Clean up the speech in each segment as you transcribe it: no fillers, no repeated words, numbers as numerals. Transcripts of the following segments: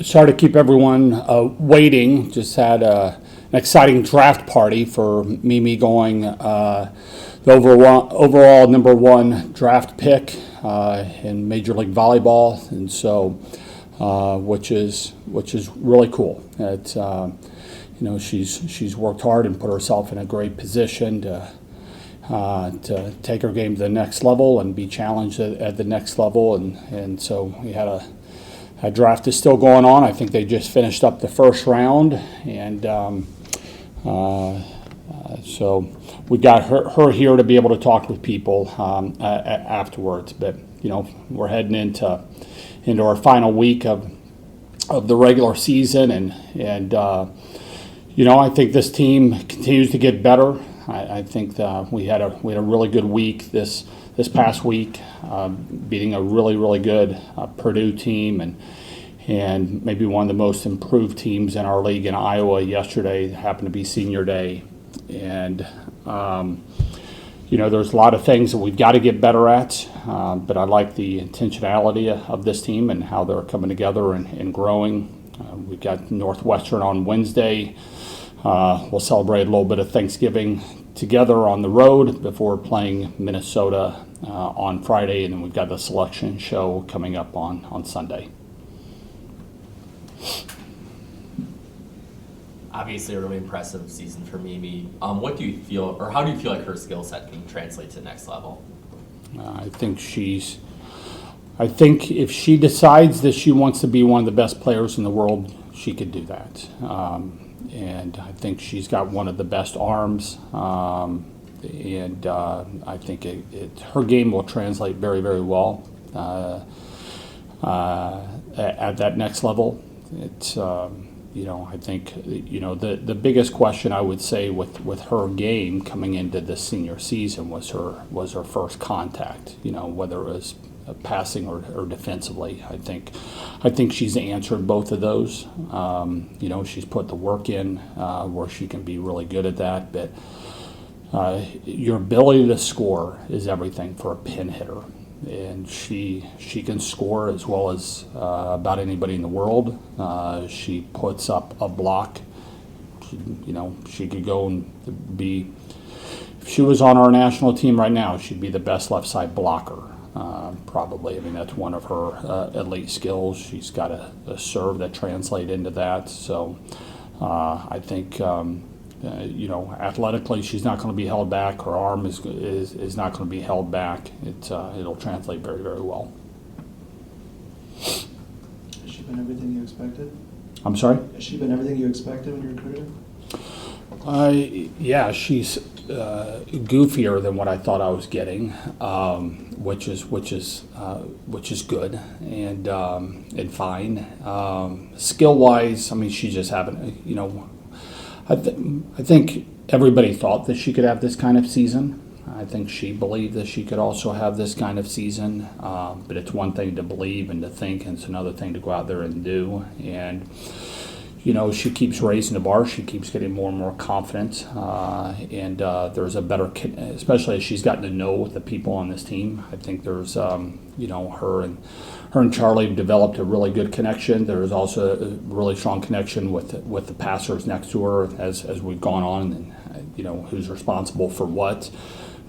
Sorry to keep everyone waiting. Just had an exciting draft party for Mimi going the overall number one draft pick in Major League Volleyball, and so which is really cool. It's she's worked hard and put herself in a great position to take her game to the next level and be challenged at the next level, and so we had a draft is still going on. I think they just finished up the first round, and so we got her here to be able to talk with people afterwards. But we're heading into our final week of the regular season, and I think this team continues to get better. I think we had a really good week this past week, beating a really good Purdue team and maybe one of the most improved teams in our league in Iowa yesterday. It happened to be senior day, and there's a lot of things that we've got to get better at, but I like the intentionality of this team and how they're coming together and growing. We've got Northwestern on Wednesday. We'll celebrate a little bit of Thanksgiving together on the road before playing Minnesota on Friday, and then we've got the selection show coming up on Sunday. Obviously, a really impressive season for Mimi. What do you feel, or how do you feel like her skill set can translate to the next level? I think if she decides that she wants to be one of the best players in the world, she could do that. And I think she's got one of the best arms, and I think her game will translate very, very well at that next level. It's I think the biggest question I would say with her game coming into the senior season was her first contact. Whether it was passing or defensively. I think she's answered both of those. She's put the work in where she can be really good at that. But your ability to score is everything for a pin hitter, and she can score as well as about anybody in the world. She puts up a block. She could go and be. If she was on our national team right now, she'd be the best left side blocker. Probably. I mean, that's one of her elite skills. She's got a serve that translates into that. So I think, athletically, she's not going to be held back. Her arm is not going to be held back. It'll translate very, very well. Has she been everything you expected? I'm sorry? Has she been everything you expected when you recruited her? Yeah, she's goofier than what I thought I was getting, which is good and fine. Skill wise, I mean, she just haven't. I think everybody thought that she could have this kind of season. I think she believed that she could also have this kind of season, but it's one thing to believe and to think, and it's another thing to go out there and do. And she keeps raising the bar. She keeps getting more and more confident, and there's a better, especially as she's gotten to know the people on this team. I think there's, her and Charlie have developed a really good connection. There's also a really strong connection with the passers next to her as we've gone on, and who's responsible for what.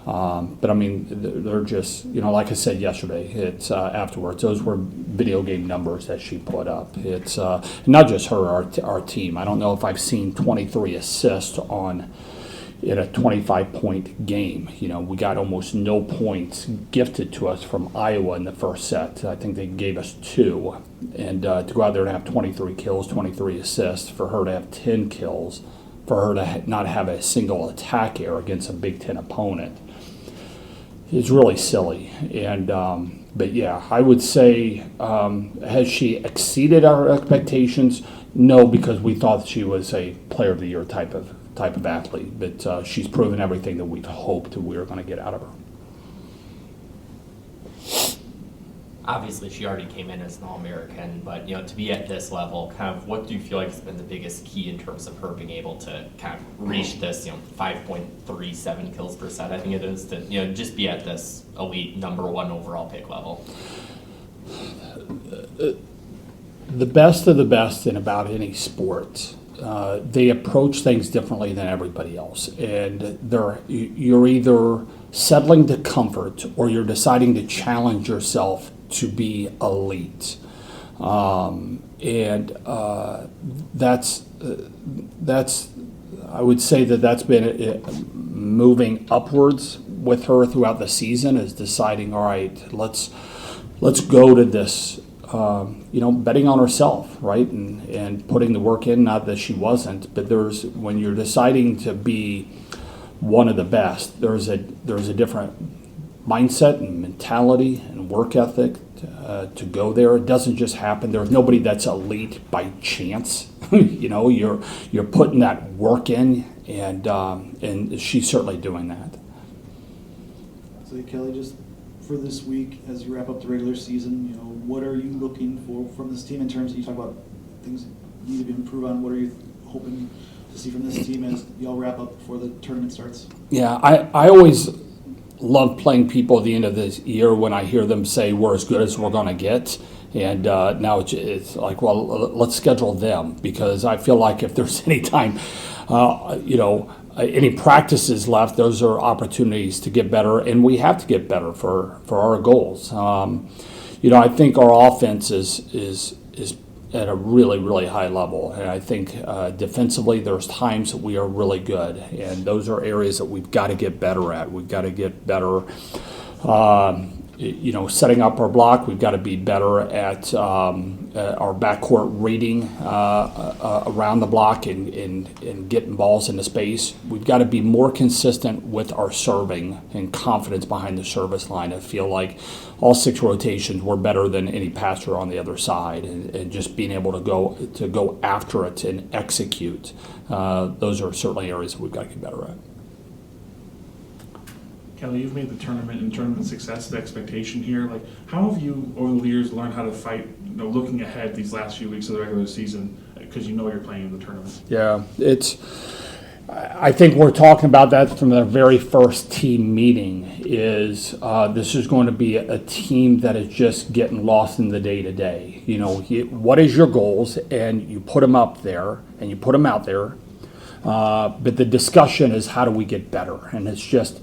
But I mean, they're just, like I said yesterday, it's afterwards, those were video game numbers that she put up. It's not just her, our team. I don't know if I've seen 23 assists in a 25-point game. We got almost no points gifted to us from Iowa in the first set. I think they gave us 2. And to go out there and have 23 kills, 23 assists, for her to have 10 kills, for her to not have a single attack error against a Big Ten opponent, is really silly. And but yeah, I would say, has she exceeded our expectations? No, because we thought she was a Player of the Year type of athlete. But she's proven everything that we've hoped we were going to get out of her. Obviously, she already came in as an All-American, but to be at this level, kind of, what do you feel like has been the biggest key in terms of her being able to kind of reach this, 5.37 kills per set, I think it is, to just be at this elite number 1 overall pick level? the best of the best in about any sport, they approach things differently than everybody else, and you're either settling to comfort or you're deciding to challenge yourself to be elite, and that's I would say that's been moving upwards with her throughout the season, is deciding, all right, let's go to this. Betting on herself, right, and putting the work in. Not that she wasn't, but when you're deciding to be one of the best, there's a different mindset and mentality and work ethic to go there. It doesn't just happen. There's nobody that's elite by chance. You're putting that work in, and she's certainly doing that. So Kelly, just for this week, as you wrap up the regular season, what are you looking for from this team in terms of, you talk about things you need to improve on, what are you hoping to see from this team as y'all wrap up before the tournament starts? Yeah, I always love playing people at the end of this year when I hear them say we're as good as we're going to get. And now it's like, well, let's schedule them, because I feel like if there's any time, any practices left, those are opportunities to get better, and we have to get better for our goals. I think our offense is at a really, really high level, and I think defensively there's times that we are really good, and those are areas that we've got to get better at. We've got to get better. Setting up our block, we've got to be better at our backcourt reading around the block and getting balls into space. We've got to be more consistent with our serving and confidence behind the service line. I feel like all 6 rotations were better than any passer on the other side, and just being able to go after it and execute. Those are certainly areas that we've got to get better at. Kelly, you've made the tournament and tournament success the expectation here. Like, how have you, over the years, learned how to fight, looking ahead these last few weeks of the regular season, because you're playing in the tournament? Yeah, I think we're talking about that from the very first team meeting, is this is going to be a team that is just getting lost in the day-to-day. What is your goals, and you put them up there, and you put them out there, but the discussion is how do we get better, and it's just...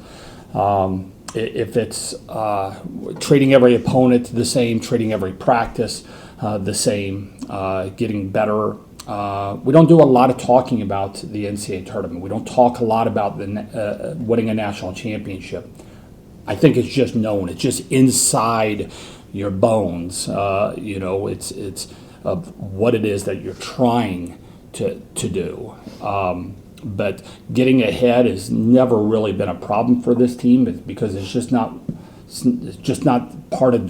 if it's treating every opponent the same, treating every practice the same, getting better. We don't do a lot of talking about the NCAA tournament. We don't talk a lot about winning a national championship. I think it's just known. It's just inside your bones. It's of what it is that you're trying to do. But getting ahead has never really been a problem for this team, because it's just not part of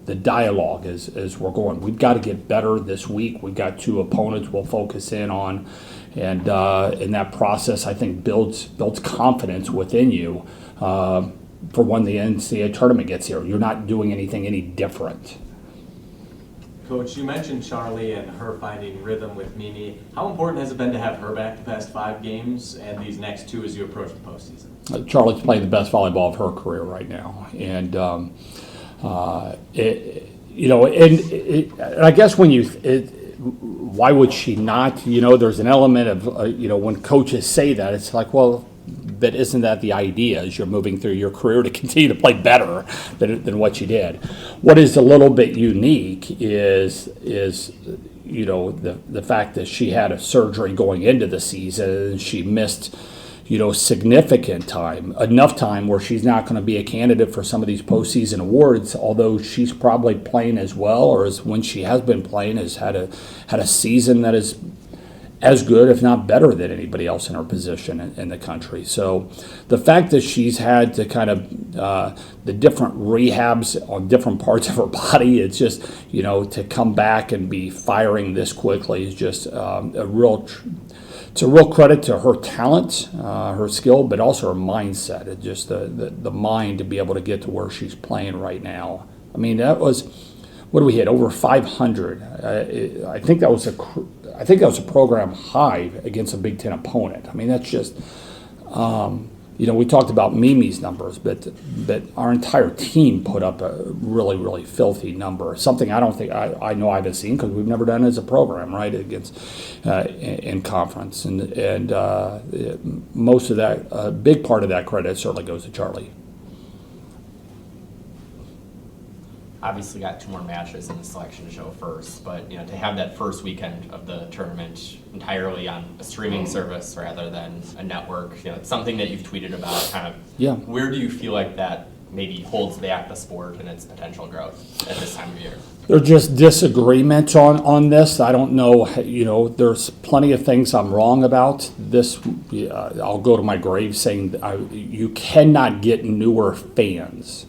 the dialogue as we're going. We've got to get better this week. We've got 2 opponents we'll focus in on, and in that process, I think builds confidence within you for when the NCAA tournament gets here. You're not doing anything any different. Coach, you mentioned Charlie and her finding rhythm with Mimi. How important has it been to have her back the past 5 games and these next 2 as you approach the postseason? Charlie's playing the best volleyball of her career right now, and I guess why would she not? There's an element of when coaches say that, it's like, well, but isn't that the idea as you're moving through your career, to continue to play better than what you did? What is a little bit unique is the fact that she had a surgery going into the season, and she missed significant time, enough time where she's not going to be a candidate for some of these postseason awards, although she's probably playing as well, or as when she has been playing, has had a season that is as good, if not better, than anybody else in her position in the country. So the fact that she's had to kind of the different rehabs on different parts of her body, it's just, to come back and be firing this quickly is just it's a real credit to her talent, her skill, but also her mindset. It's just the mind to be able to get to where she's playing right now. I mean, that was, what do we hit? Over 500. I think that was a program high against a Big Ten opponent. I mean, that's just we talked about Mimi's numbers, but our entire team put up a really, really filthy number. Something I don't think I know I haven't seen because we've never done it as a program, right? Against in conference, and most of that, a big part of that credit certainly goes to Charlie. Obviously got 2 more matches in the selection show first, but to have that first weekend of the tournament entirely on a streaming service rather than a network, it's something that you've tweeted about. Kind of, Yeah. Where do you feel like that maybe holds back the sport and its potential growth at this time of year? There's just disagreement on this. I don't know. There's plenty of things I'm wrong about. This, I'll go to my grave saying you cannot get newer fans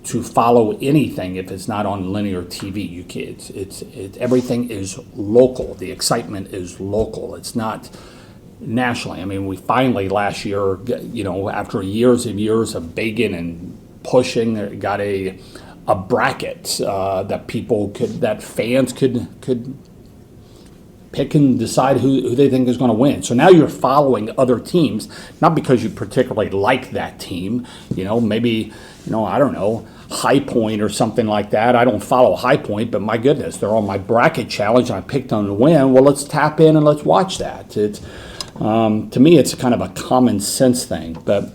to follow anything if it's not on linear TV. You can't. It's everything is local. The excitement is local. It's not nationally. I mean, we finally last year, after years and years of begging and pushing, got a bracket that fans could pick and decide who they think is going to win. So now you're following other teams, not because you particularly like that team. Maybe I don't know, High Point or something like that. I don't follow High Point, but my goodness, they're on my bracket challenge and I picked them to win. Well, let's tap in and let's watch that. It's to me, it's kind of a common sense thing. But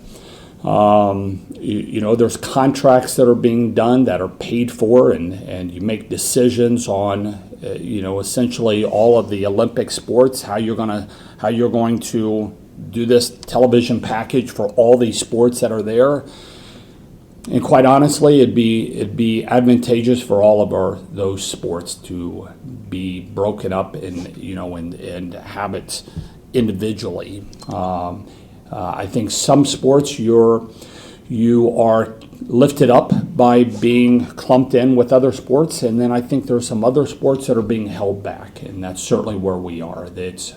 there's contracts that are being done that are paid for, and you make decisions on essentially all of the Olympic sports, how you're going to do this television package for all these sports that are there. And quite honestly, it'd be advantageous for all of those sports to be broken up and have it individually. I think some sports you are lifted up by being clumped in with other sports, and then I think there's some other sports that are being held back, and that's certainly where we are. It's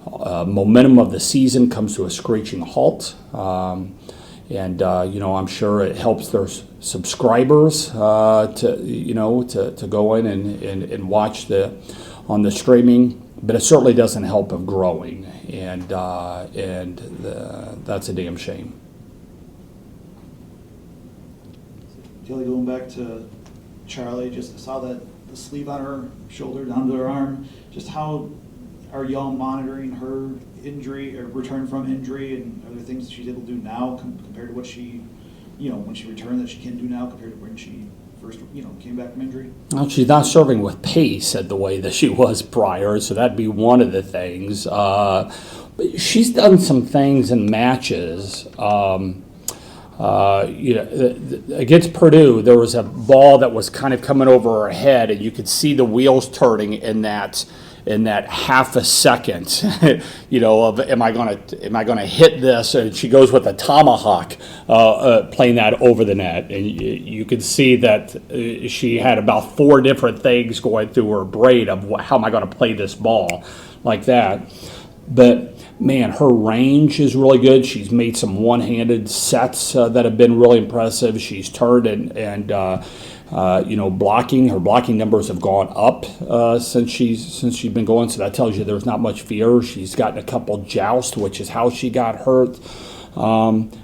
momentum of the season comes to a screeching halt. I'm sure it helps their subscribers to go in and watch on the streaming, but it certainly doesn't help of growing, and that's a damn shame. Kelly, going back to Charlie, just saw that the sleeve on her shoulder down to her arm. Just how are y'all monitoring her injury or return from injury, and are there things that she's able to do now compared to what she, when she returned, that she can do now compared to when she first, came back from injury? Well, she's not serving with pace at the way that she was prior, so that'd be one of the things. But she's done some things in matches. Against Purdue, there was a ball that was kind of coming over her head, and you could see the wheels turning in that half a second, of am I gonna hit this? And she goes with a tomahawk, playing that over the net, and you could see that she had about 4 different things going through her brain of how am I gonna play this ball like that. But man, her range is really good. She's made some one-handed sets that have been really impressive. She's turned and blocking. Her blocking numbers have gone up since she's been going. So that tells you there's not much fear. She's gotten a couple jousts, which is how she got hurt.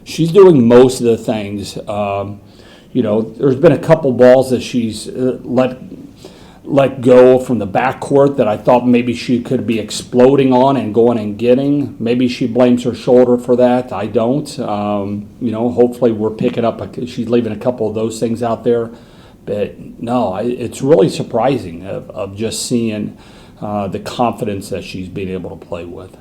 She's doing most of the things. There's been a couple balls that she's let go from the backcourt that I thought maybe she could be exploding on and going and getting. Maybe she blames her shoulder for that. I don't. Hopefully we're picking up. She's leaving a couple of those things out there. But no, it's really surprising of just seeing the confidence that she's been able to play with.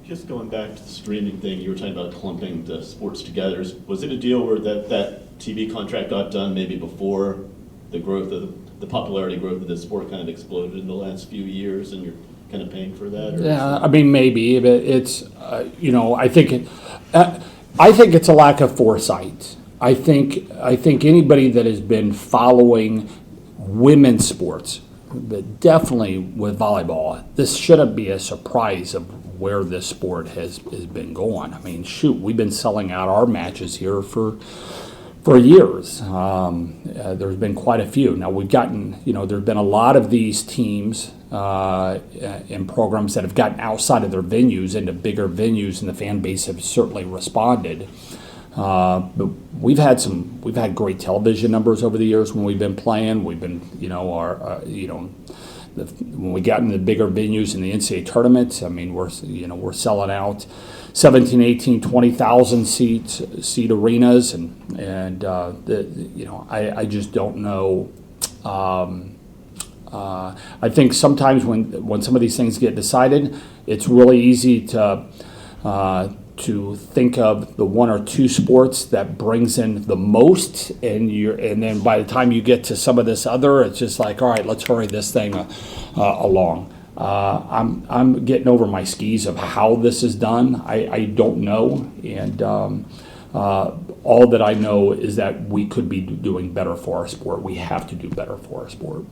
Just going back to the streaming thing, you were talking about clumping the sports together. Was it a deal where that TV contract got done maybe before the growth of the popularity growth of the sport kind of exploded in the last few years, and you're kind of paying for that? Or yeah, I mean maybe, but it's I think it's a lack of foresight. I think anybody that has been following women's sports, but definitely with volleyball, this shouldn't be a surprise of where this sport has been going. I mean, shoot, we've been selling out our matches here for for years. There's been quite a few. Now we've gotten, there's been a lot of these teams and programs that have gotten outside of their venues into bigger venues, and the fan base have certainly responded. But we've had great television numbers over the years when we've been playing. We've been, when we got into the bigger venues in the NCAA tournaments, I mean, we're selling out 17, 18, 20,000 seat arenas, and I just don't know. I think sometimes when some of these things get decided, it's really easy to think of the one or two sports that brings in the most, and then by the time you get to some of this other, it's just like, all right, let's hurry this thing along. I'm getting over my skis of how this is done. I don't know, and all that I know is that we could be doing better for our sport. We have to do better for our sport.